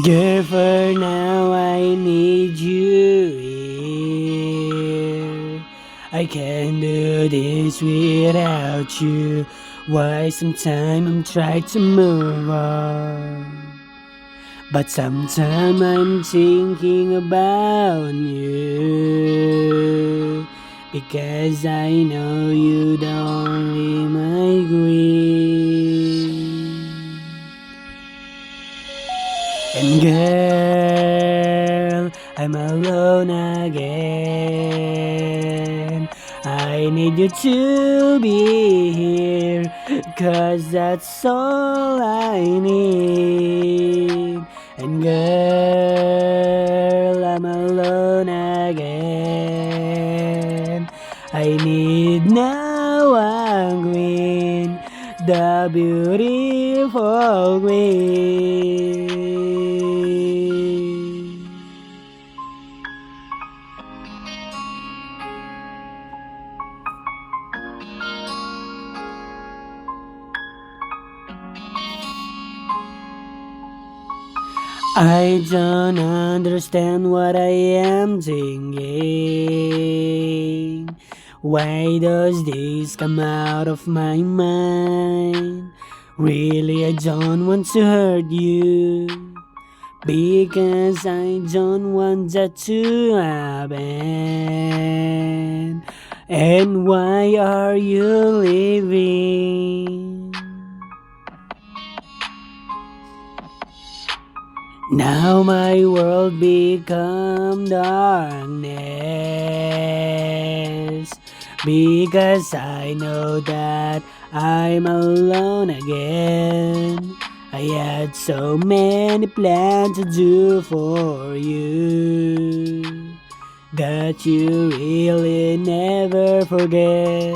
Girl, for now I need you here. I can't do this without you. Why sometimes I'm trying to move on, but sometimes I'm thinking about you, because I know you don't leave my queen. And girl, I'm alone again. I need you to be here, 'cause that's all I need. And girl, I'm alone again. I need now a queen, the beautiful queen. I don't understand what I am thinking. Why does this come out of my mind? Really, I don't want to hurt you, because I don't want that to happen. And why are you leaving? Now my world become darkness, because I know that I'm alone again. I had so many plans to do for you, that you really never forget.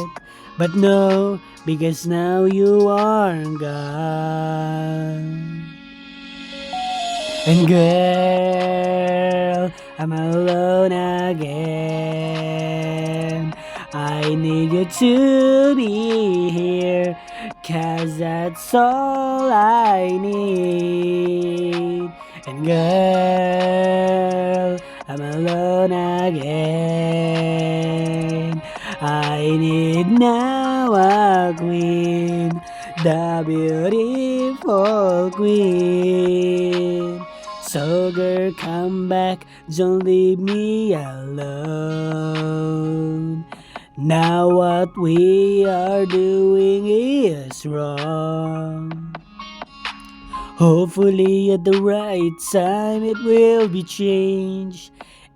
But no, because now you are gone. And girl, I'm alone again. I need you to be here, 'cause that's all I need. And girl, I'm alone again. I need now a queen, the beautiful queen. So girl, come back, don't leave me alone. Now what we are doing is wrong. Hopefully at the right time it will be changed.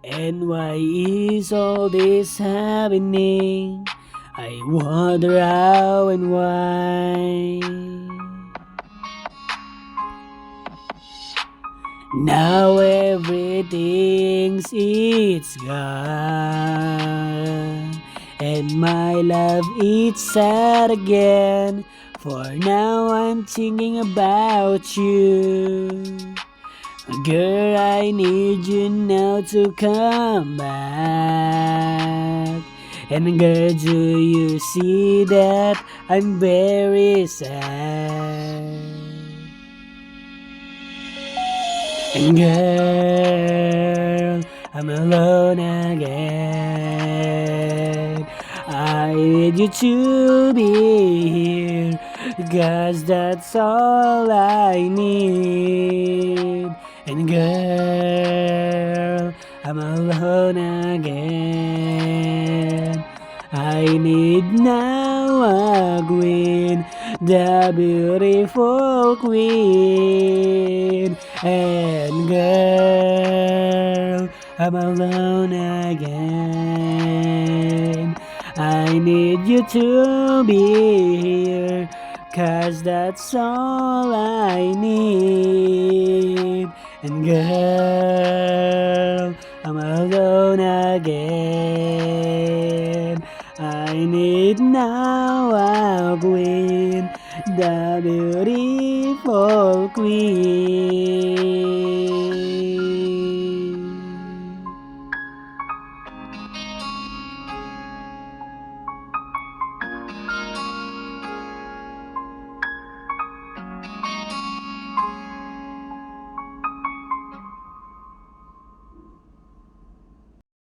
And why is all this happening? I wonder how and why. Now everything's it's gone, and my love it's sad again. For now I'm thinking about you. Girl, I need you now to come back. And girl, do you see that I'm very sad? And girl, I'm alone again. I need you to be here, 'cause that's all I need. And girl, I'm alone again. I need now a queen, the beautiful queen. And girl, I'm alone again. I need you to be here, 'cause that's all I need. And girl, I'm alone again. I need now a queen, the beautiful queen.